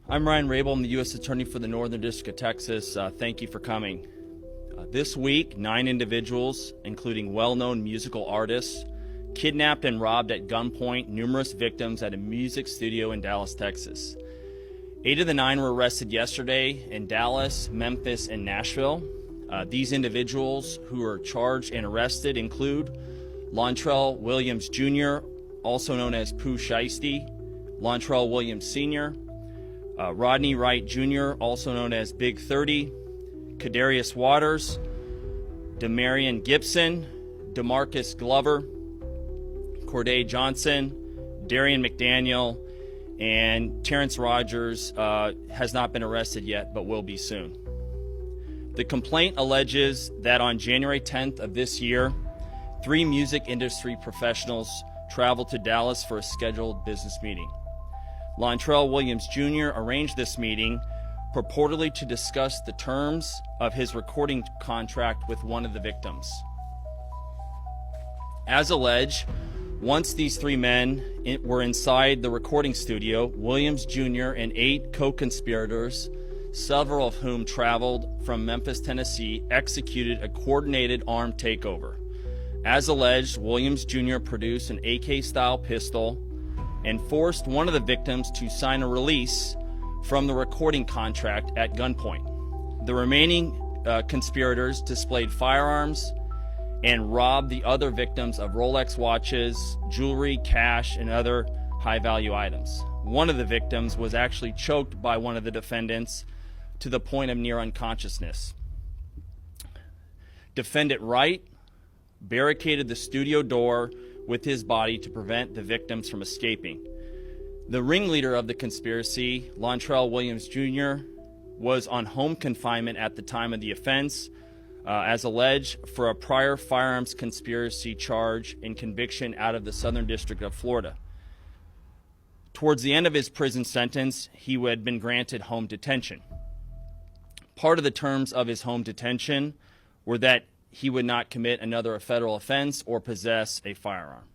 I'm Ryan Rabel. I'm the U.S. Attorney for the Northern District of Texas. Thank you for coming. This week, 9 individuals, including well-known musical artists, kidnapped and robbed at gunpoint numerous victims at a music studio in Dallas, Texas. 8 of the 9 were arrested yesterday in Dallas, Memphis, and Nashville. These individuals who are charged and arrested include Lontrell Williams Jr., also known as Pooh Shiesty, Lontrell Williams Sr., Rodney Wright Jr., also known as Big 30, Kadarius Waters, Demarion Gibson, DeMarcus Glover, Corday Johnson, Darian McDaniel, and Terrence Rogers has not been arrested yet, but will be soon. The complaint alleges that on January 10th of this year, 3 music industry professionals traveled to Dallas for a scheduled business meeting. Lontrell Williams Jr. arranged this meeting purportedly to discuss the terms of his recording contract with one of the victims. As alleged, once these 3 men were inside the recording studio, Williams Jr. and 8 co-conspirators, several of whom traveled from Memphis, Tennessee, executed a coordinated armed takeover. As alleged, Williams Jr. produced an AK-style pistol and forced one of the victims to sign a release from the recording contract at gunpoint. The remaining conspirators displayed firearms and robbed the other victims of Rolex watches, jewelry, cash, and other high-value items. One of the victims was actually choked by one of the defendants to the point of near unconsciousness. Defendant Wright barricaded the studio door with his body to prevent the victims from escaping. The ringleader of the conspiracy, Lontrell Williams Jr., was on home confinement at the time of the offense, as alleged, for a prior firearms conspiracy charge and conviction out of the Southern District of Florida. Towards the end of his prison sentence, he had been granted home detention. Part of the terms of his home detention were that he would not commit another federal offense or possess a firearm.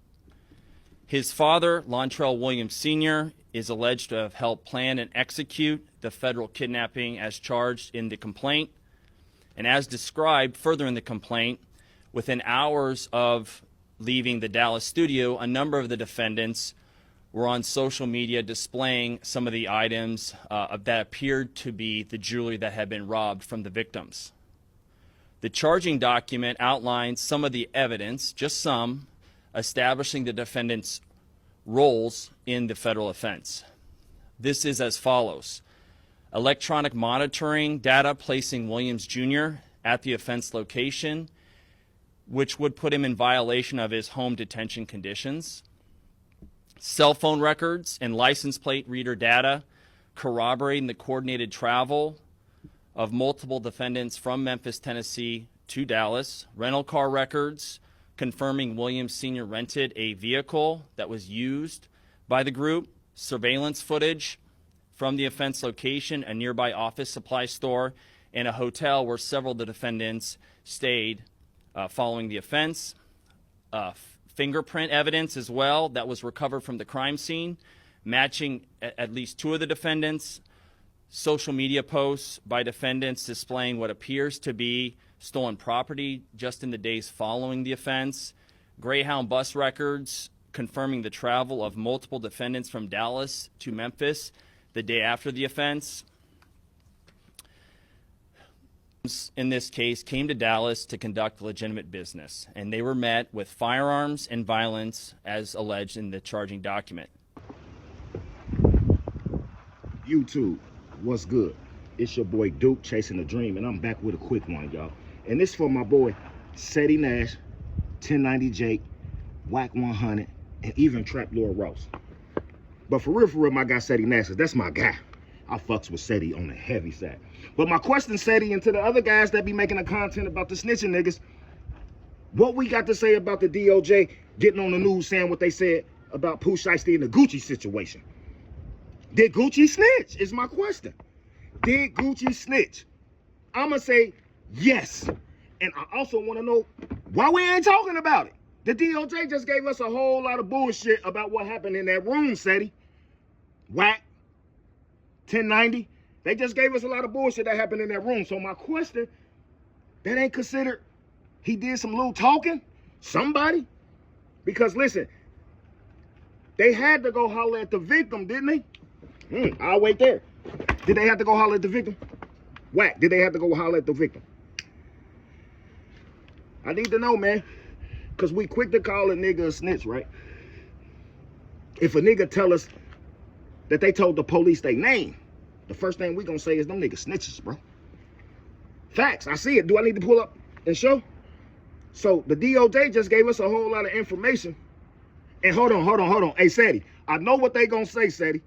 His father, Lontrell Williams Sr., is alleged to have helped plan and execute the federal kidnapping as charged in the complaint. And as described further in the complaint, within hours of leaving the Dallas studio, a number of the defendants were on social media displaying some of the items that appeared to be the jewelry that had been robbed from the victims. The charging document outlines some of the evidence, just some, establishing the defendants' roles in the federal offense. This is as follows: electronic monitoring data placing Williams Jr. at the offense location, which would put him in violation of his home detention conditions. Cell phone records and license plate reader data corroborating the coordinated travel of multiple defendants from Memphis, Tennessee to Dallas. Rental car records confirming Williams Sr. rented a vehicle that was used by the group. Surveillance footage from the offense location, a nearby office supply store, and a hotel where several of the defendants stayed following the offense. Fingerprint evidence as well that was recovered from the crime scene, matching at least 2 of the defendants. Social media posts by defendants displaying what appears to be stolen property just in the days following the offense. Greyhound bus records confirming the travel of multiple defendants from Dallas to Memphis the day after the offense. In this case, came to Dallas to conduct legitimate business, and they were met with firearms and violence as alleged in the charging document. YouTube, what's good? It's your boy Duke, chasing a dream, and I'm back with a quick one, y'all. And this for my boy Ceddy Nash, 1090 Jake, Whack 100, and even Trap Lord Ross. But for real, my guy Ceddy Nash, that's my guy. I fucks with Ceddy on the heavy side. But my question, Ceddy, and to the other guys that be making the content about the snitching niggas, what we got to say about the DOJ getting on the news saying what they said about Pooh Shiesty and the Gucci situation? Did Gucci snitch, is my question. Did Gucci snitch? I'm going to say yes. And I also want to know why we ain't talking about it. The DOJ just gave us a whole lot of bullshit about what happened in that room, Ceddy. Whack, 1090. They just gave us a lot of bullshit that happened in that room. So my question, that ain't considered he did some little talking? Somebody? Because listen, they had to go holler at the victim, didn't they? I'll wait there. Did they have to go holler at the victim? Whack, did they have to go holler at the victim? I need to know, man. Because we quick to call a nigga a snitch, right? If a nigga tell us that they told the police their name, the first thing we gonna say is them niggas snitches, bro. Facts, I see it. Do I need to pull up and show? So the DOJ just gave us a whole lot of information. And hold on. Hey, Ceddy, I know what they gonna say, Ceddy.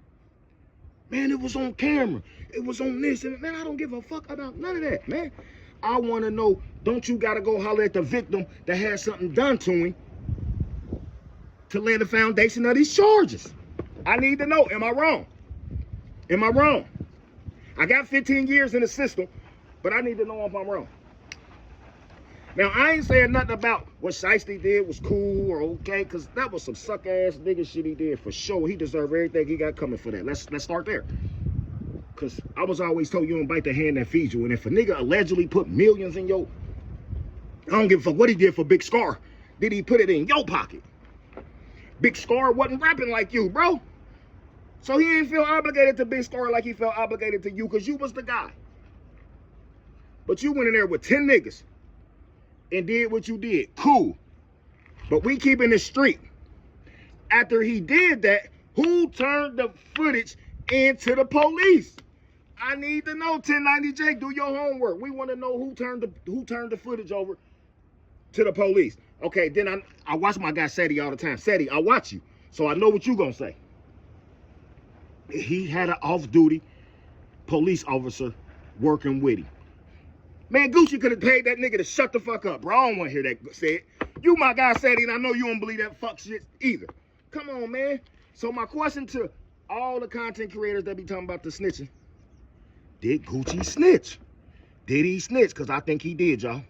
Man, it was on camera. It was on this. And man, I don't give a fuck about none of that, man. I want to know, don't you got to go holler at the victim that had something done to him to lay the foundation of these charges? I need to know. Am I wrong? Am I wrong? I got 15 years in the system, but I need to know if I'm wrong. Now, I ain't saying nothing about what Shiesty did was cool or okay, because that was some suck-ass nigga shit he did for sure. He deserved everything he got coming for that. Let's start there. Because I was always told you don't bite the hand that feeds you. And if a nigga allegedly put millions in your... I don't give a fuck what he did for Big Scar. Did he put it in your pocket? Big Scar wasn't rapping like you, bro. So he ain't feel obligated to Big Scar like he felt obligated to you because you was the guy. But you went in there with 10 niggas and did what you did. Cool. But we keeping it street. After he did that, who turned the footage into the police? I need to know, 1090 Jake, do your homework. We want to know who turned the footage over to the police. Okay, then I watch my guy Ceddy all the time. Ceddy, I watch you, so I know what you gonna say. He had an off-duty police officer working with him. Man, Gucci could have paid that nigga to shut the fuck up, bro. I don't want to hear that said. You my guy Ceddy, and I know you don't believe that fuck shit either. Come on, man. So my question to all the content creators that be talking about the snitching, did Gucci snitch? Did he snitch? Because I think he did, y'all.